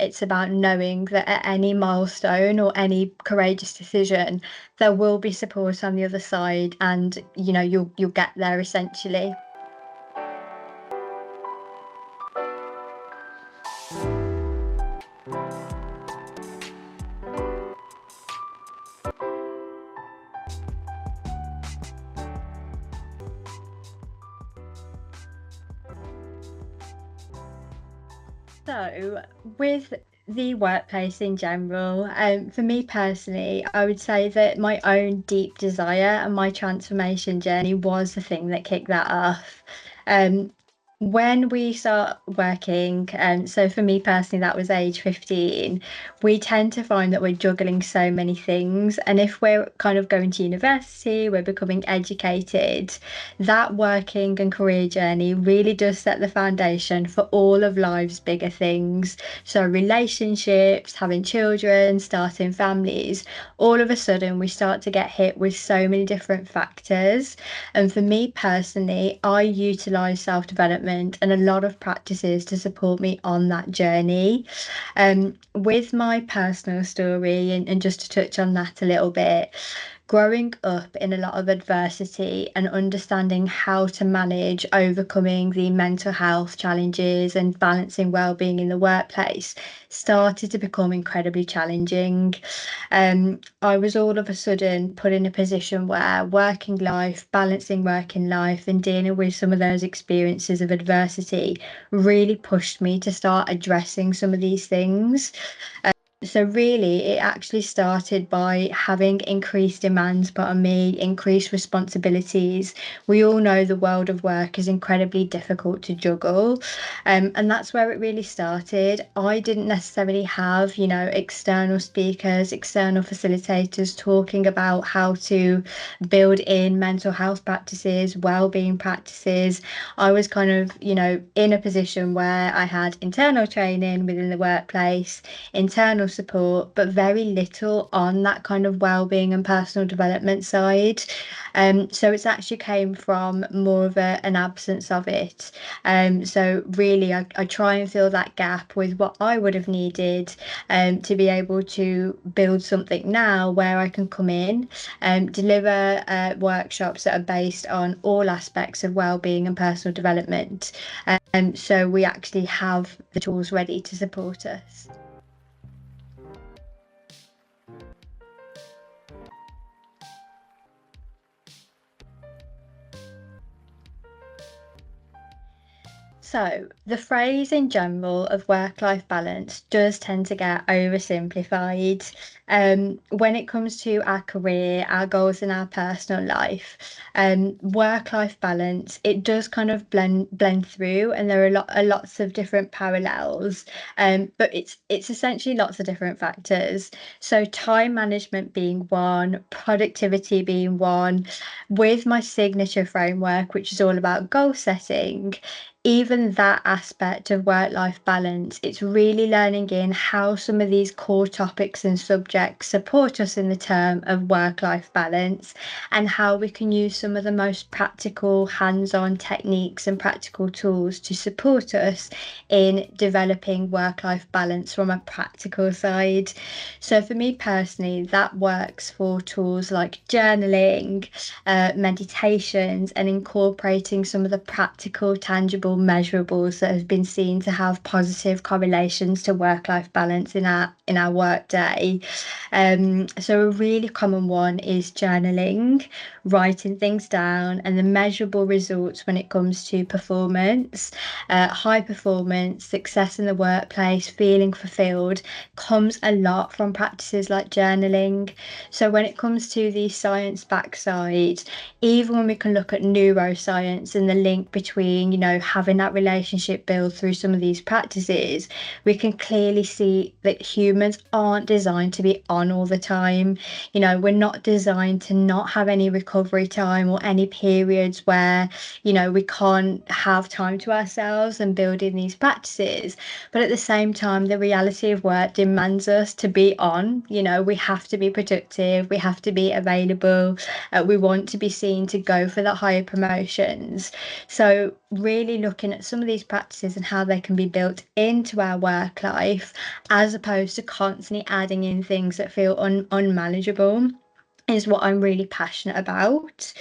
it's about knowing that at any milestone or any courageous decision, there will be support on the other side, and you'll get there essentially. So, with the workplace in general, for me personally, I would say that my own deep desire and my transformation journey was the thing that kicked that off. Um, when we start working, so for me personally, that was age 15, we tend to find that we're juggling so many things. And if we're kind of going to university, we're becoming educated, that working and career journey really does set the foundation for all of life's bigger things. So, relationships, having children, starting families, all of a sudden we start to get hit with so many different factors. And for me personally, I utilize self development and a lot of practices to support me on that journey. With my personal story, and just to touch on that a little bit, growing up in a lot of adversity and understanding how to manage overcoming the mental health challenges and balancing well-being in the workplace started to become incredibly challenging. I was all of a sudden put in a position where working life, balancing working life, and dealing with some of those experiences of adversity really pushed me to start addressing some of these things. So really, it actually started by having increased demands put on me, increased responsibilities. We all know the world of work is incredibly difficult to juggle, and that's where it really started. I didn't necessarily have, external speakers, external facilitators talking about how to build in mental health practices, well-being practices. I was kind of, in a position where I had internal training within the workplace, internal support, but very little on that kind of well-being and personal development side. So it's actually came from more of an absence of it. So really, I try and fill that gap with what I would have needed to be able to build something now where I can come in and deliver workshops that are based on all aspects of well-being and personal development. So we actually have the tools ready to support us. So, the phrase in general of work life balance does tend to get oversimplified. When it comes to our career, our goals, in our personal life, work life balance, it does kind of blend through, and there are lots of different parallels. But it's essentially lots of different factors. So, time management being one, productivity being one, with my signature framework, which is all about goal setting. Even that aspect of work life balance, it's really learning in how some of these core topics and subjects support us in the term of work life balance, and how we can use some of the most practical hands on techniques and practical tools to support us in developing work life balance from a practical side. So, for me personally, that works for tools like journaling, meditations, and incorporating some of the practical, tangible measurables that have been seen to have positive correlations to work-life balance in our work day. So a really common one is journaling, writing things down, and the measurable results when it comes to performance, high performance, success in the workplace, feeling fulfilled, comes a lot from practices like journaling. So when it comes to the science backside, even when we can look at neuroscience and the link between, having that relationship build through some of these practices, we can clearly see that humans aren't designed to be on all the time. We're not designed to not have any recovery time or any periods where, we can't have time to ourselves and build in these practices. But at the same time, the reality of work demands us to be on. We have to be productive, we have to be available, we want to be seen to go for the higher promotions. So really looking at some of these practices and how they can be built into our work life, as opposed to constantly adding in things that feel unmanageable, is what I'm really passionate about.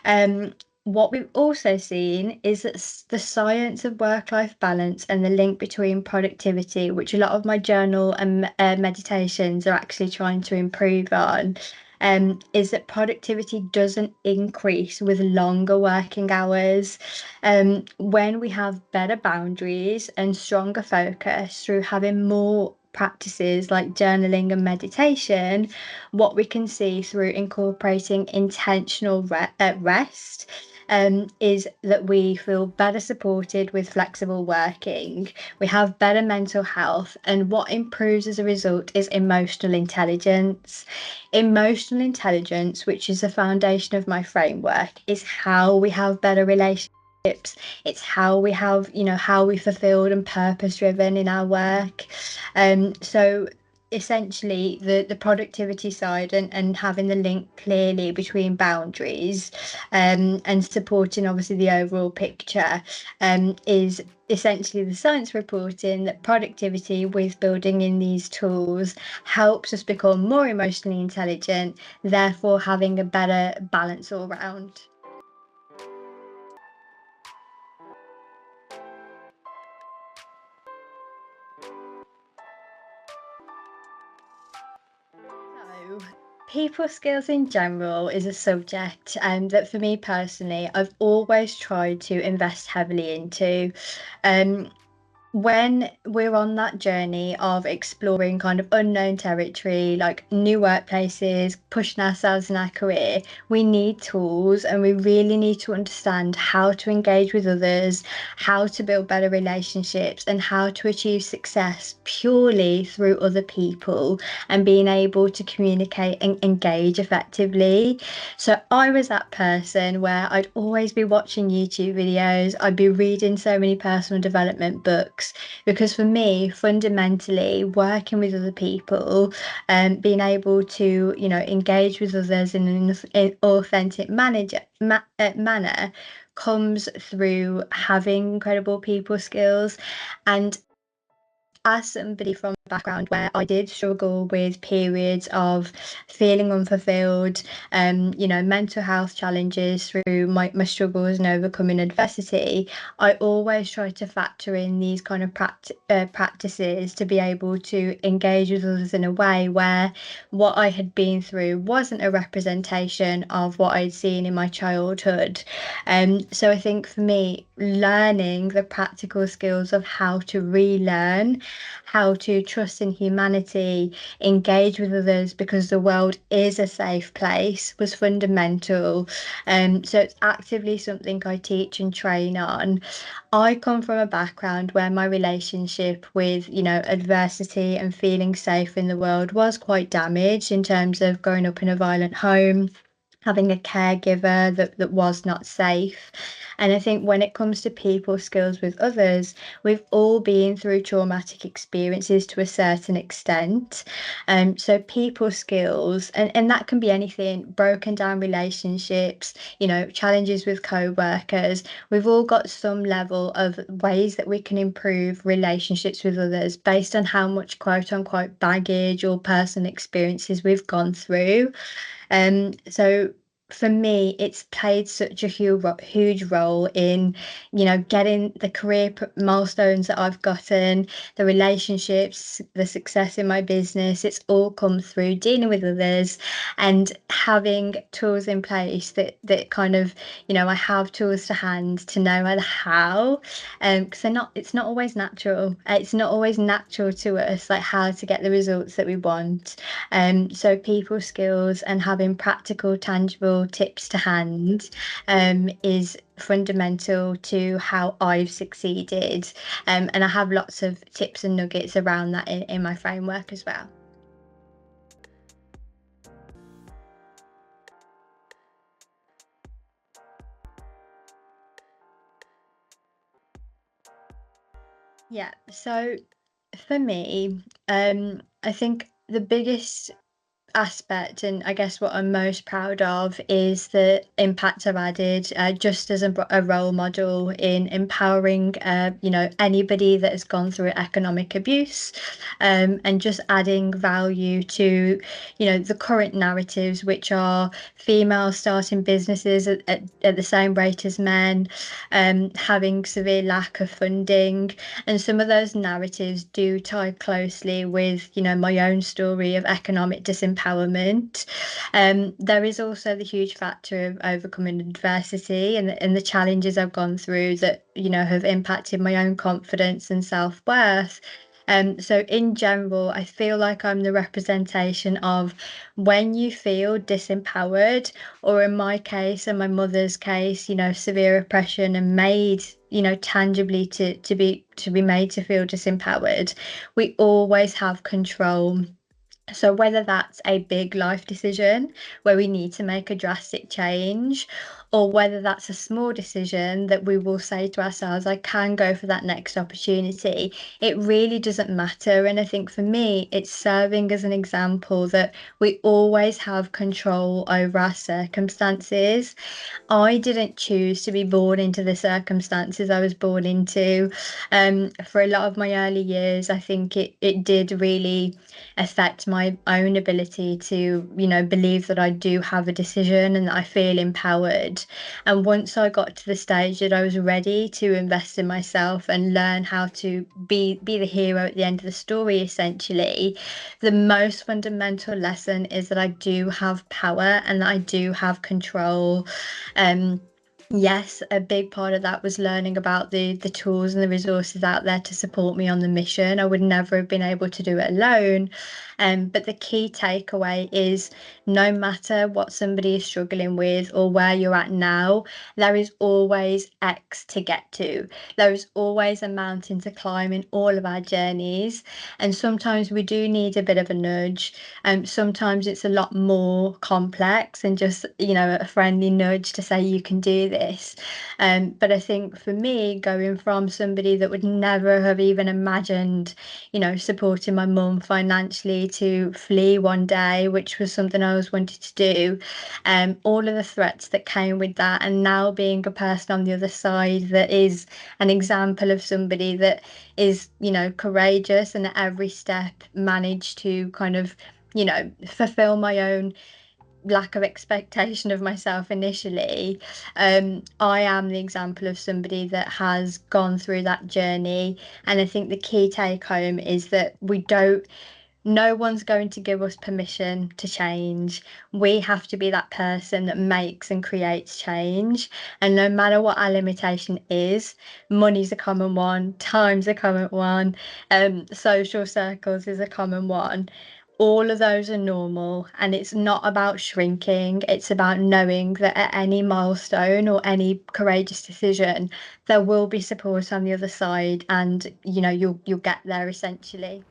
Um, what we've also seen is that the science of work-life balance and the link between productivity, which a lot of my journal and meditations are actually trying to improve on, is that productivity doesn't increase with longer working hours. When we have better boundaries and stronger focus through having more practices like journaling and meditation, what we can see through incorporating intentional rest, is that we feel better supported with flexible working, we have better mental health, and what improves as a result is emotional intelligence. Emotional intelligence, which is the foundation of my framework, is how we have better relationships. It's how we have, how we fulfilled and purpose driven in our work. So essentially the productivity side and having the link clearly between boundaries, and supporting obviously the overall picture, is essentially the science reporting that productivity with building in these tools helps us become more emotionally intelligent, therefore having a better balance all round. So, people skills in general is a subject that for me personally, I've always tried to invest heavily into. Um, when we're on that journey of exploring kind of unknown territory, like new workplaces, pushing ourselves in our career, we need tools and we really need to understand how to engage with others, how to build better relationships, and how to achieve success purely through other people and being able to communicate and engage effectively. So I was that person where I'd always be watching YouTube videos, I'd be reading so many personal development books, because for me, fundamentally, working with other people and being able to, engage with others in an authentic manner comes through having incredible people skills. And as somebody from a background where I did struggle with periods of feeling unfulfilled, mental health challenges through my struggles and overcoming adversity, I always try to factor in these kind of practices to be able to engage with others in a way where what I had been through wasn't a representation of what I'd seen in my childhood. So I think for me, learning the practical skills of how to relearn, how to trust in humanity, engage with others because the world is a safe place, was fundamental. So it's actively something I teach and train on. I come from a background where my relationship with, adversity and feeling safe in the world was quite damaged in terms of growing up in a violent home, having a caregiver that was not safe. And I think when it comes to people skills with others, we've all been through traumatic experiences to a certain extent. So people skills, and that can be anything, broken down relationships, challenges with co-workers. We've all got some level of ways that we can improve relationships with others based on how much quote unquote baggage or personal experiences we've gone through. So for me, it's played such a huge role in, getting the career milestones that I've gotten, the relationships, the success in my business. It's all come through dealing with others and having tools in place that kind of, I have tools to hand to know how, because it's not always natural. It's not always natural to us, like how to get the results that we want. So people skills and having practical, tangible tips to hand, is fundamental to how I've succeeded. And I have lots of tips and nuggets around that in my framework as well. Yeah. So for me, I think the biggest aspect, and I guess what I'm most proud of, is the impact I've added just as a role model in empowering anybody that has gone through economic abuse, and just adding value to the current narratives, which are females starting businesses at the same rate as men, having severe lack of funding. And some of those narratives do tie closely with, my own story of economic disempowerment. There is also the huge factor of overcoming adversity and the challenges I've gone through that, have impacted my own confidence and self-worth. So in general, I feel like I'm the representation of when you feel disempowered, or in my case and my mother's case, severe oppression and made, tangibly to be made to feel disempowered, we always have control. So whether that's a big life decision where we need to make a drastic change, or whether that's a small decision that we will say to ourselves, I can go for that next opportunity, it really doesn't matter. And I think for me, it's serving as an example that we always have control over our circumstances. I didn't choose to be born into the circumstances I was born into. For a lot of my early years, I think it did really affect my own ability to, believe that I do have a decision and that I feel empowered. And once I got to the stage that I was ready to invest in myself and learn how to be the hero at the end of the story, essentially, the most fundamental lesson is that I do have power and that I do have control. Um, Yes, a big part of that was learning about the tools and the resources out there to support me on the mission. I would never have been able to do it alone. But the key takeaway is, no matter what somebody is struggling with or where you're at now, there is always X to get to. There is always a mountain to climb in all of our journeys. And sometimes we do need a bit of a nudge. Sometimes it's a lot more complex than just, a friendly nudge to say you can do this. But I think for me, going from somebody that would never have even imagined, supporting my mum financially, to flee one day, which was something I always wanted to do, all of the threats that came with that, and now being a person on the other side that is an example of somebody that is, courageous and at every step managed to kind of, fulfill my own lack of expectation of myself initially. I am the example of somebody that has gone through that journey. And I think the key take home is that no one's going to give us permission to change. We have to be that person that makes and creates change. And no matter what our limitation is, money's a common one, time's a common one, social circles is a common one. All of those are normal, and it's not about shrinking. It's about knowing that at any milestone or any courageous decision, there will be support on the other side, and you'll get there essentially.